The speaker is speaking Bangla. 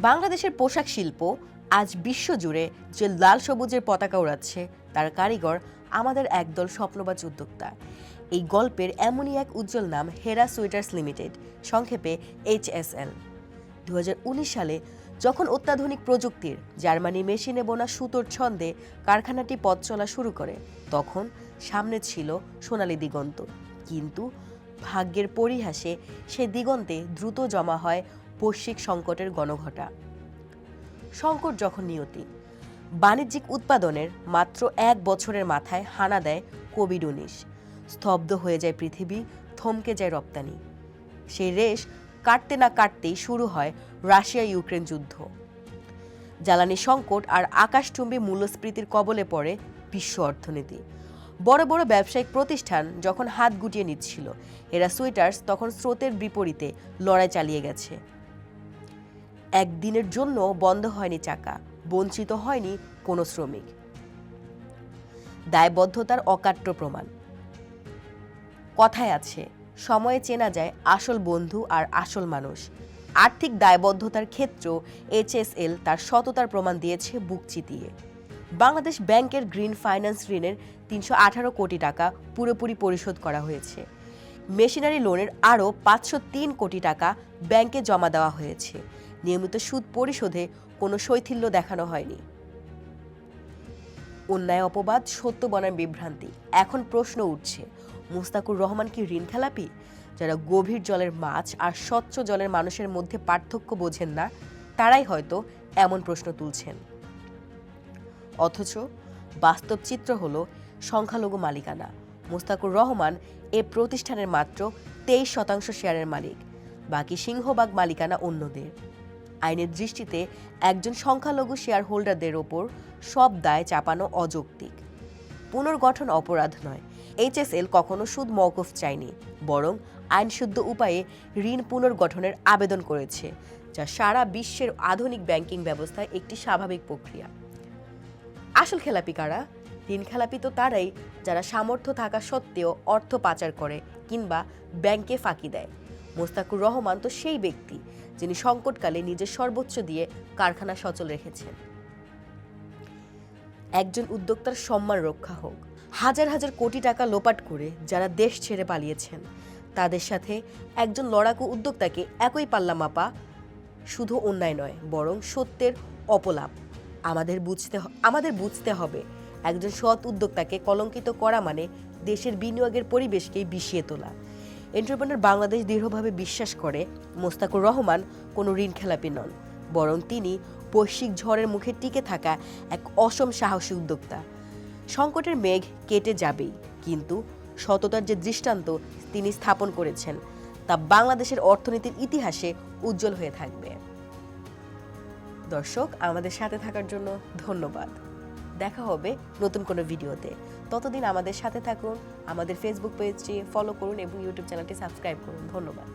বাংলাদেশের পোশাক শিল্প আজ বিশ্বজুড়ে যে লাল সবুজের পতাকা উড়াচ্ছে তার কারিগর আমাদের একদল স্বপ্নবাজ উদ্যোক্তা। এই গল্পের এমনই এক উজ্জ্বল নাম হেরা সুইটার্স লিমিটেড, সংক্ষেপে HSL। 2019 সালে যখন অত্যাধুনিক প্রযুক্তির জার্মানি মেশিনে বোনা সুতোর ছন্দে কারখানাটি পথ চলা শুরু করে, তখন সামনে ছিল সোনালী দিগন্ত। কিন্তু ভাগ্যের পরিহাসে সে দিগন্তে দ্রুত জমা হয় বৈশ্বিক সংকটের গণঘটা। সংকট যখন নিয়তি, বাণিজ্যিক উৎপাদনের মাত্র 1 বছরের মাথায় হানা দেয় কোভিড-19। স্তব্ধ হয়ে যায় পৃথিবী, থমকে যায় রপ্তানি। সেই রেশ কাটতে না কাটতেই শুরু হয় রাশিয়া ইউক্রেন যুদ্ধ। জ্বালানি সংকট আর আকাশচুম্বী মূল্যস্ফীতির কবলে পড়ে বিশ্ব অর্থনীতি। বড় বড় ব্যবসায়িক প্রতিষ্ঠান যখন হাত গুটিয়ে নিচ্ছিল, হেরা সুইটার্স তখন স্রোতের বিপরীতে লড়াই চালিয়ে গেছে। একদিনের জন্য বন্ধ হয়নি চাকা, বঞ্চিত হয়নি কোনো শ্রমিক। দায়বদ্ধতার অকাট্য প্রমাণ। কথায় আছে, সময়ে চেনা যায় আসল বন্ধু আর আসল মানুষ। আর্থিক দায়বদ্ধতার ক্ষেত্রেও HSL তার সততার প্রমাণ দিয়েছে বুক চিতিয়ে। বাংলাদেশ ব্যাংকের গ্রিন ফাইন্যান্স ঋণের 318 কোটি টাকা পুরোপুরি পরিশোধ করা হয়েছে। মেশিনারি লোনের আরও 503 কোটি টাকা ব্যাংকে জমা দেওয়া হয়েছে। নিয়মিত সুদ পরিশোধে কোনো শৈথিল্য দেখানো হয়নি। অন্যায় অপবাদ, সত্য বনাম বিভ্রান্তি। এখন প্রশ্ন উঠছে, মুস্তাকুর রহমান কি ঋণ খেলাপি? যারা গভীর জলের মাছ আর স্বচ্ছ জলের মানুষের মধ্যে পার্থক্য বোঝেন না, তারাই হয়তো এমন প্রশ্ন তুলছেন। অথচ বাস্তব চিত্র হলো সংখ্যালঘু মালিকানা। মুস্তাকুর রহমান এ প্রতিষ্ঠানের মাত্র 23% শেয়ারের মালিক, বাকি সিংহভাগ মালিকানা অন্যদের। আইনের দৃষ্টিতে একজন সংখ্যালঘু শেয়ার হোল্ডারদের ওপর সব দায় চাপানো অযৌক্তিক। পুনর্গঠন অপরাধ নয়। HSL কখনো সুদ মওকুফ চায়নি, বরং আইনশুদ্ধ উপায়ে ঋণ পুনর্গঠনের আবেদন করেছে, যা সারা বিশ্বের আধুনিক ব্যাংকিং ব্যবস্থায় একটি স্বাভাবিক প্রক্রিয়া। আসল খেলাপি কারা? ঋণ খেলাপি তো তারাই যারা সামর্থ্য থাকা সত্ত্বেও অর্থ পাচার করে কিংবা ব্যাংকে ফাঁকি দেয়। মুস্তাকুর রহমান তো সেই ব্যক্তি যিনি সংকটকালে নিজের সর্বোচ্চ দিয়ে কারখানা সচল রেখেছেন। একজন উদ্যোক্তার সম্মান রক্ষা হোক। হাজার হাজার কোটি টাকা লোপাট করে যারা দেশ ছেড়ে পালিয়েছেন, তাদের সাথে একজন লড়াকু উদ্যোক্তাকে একই পাল্লা মাপা শুধু অন্যায় নয়, বরং সত্যের অপলাপ। আমাদের বুঝতে হবে, একজন সৎ উদ্যোক্তাকে কলঙ্কিত করা মানে দেশের বিনিয়োগের পরিবেশকেই বিষিয়ে তোলা। এন্টারপ্রেনার বাংলাদেশ দৃঢ়ভাবে বিশ্বাস করে, মুস্তাকুর রহমান কোনো ঋণ খেলাপি নন, বরং তিনি বৈশ্বিক ঝড়ের মুখে টিকে থাকা এক অসম সাহসী উদ্যোক্তা। সংকটের মেঘ কেটে যাবেই, কিন্তু সততার যে দৃষ্টান্ত তিনি স্থাপন করেছেন, তা বাংলাদেশের অর্থনীতির ইতিহাসে উজ্জ্বল হয়ে থাকবে। দর্শক, আমাদের সাথে থাকার জন্য ধন্যবাদ। দেখা হবে নতুন কোনো ভিডিওতে। ততদিন আমাদের সাথে থাকুন, আমাদের ফেসবুক পেজটি ফলো করুন এবং ইউটিউব চ্যানেলটি সাবস্ক্রাইব করুন। ধন্যবাদ।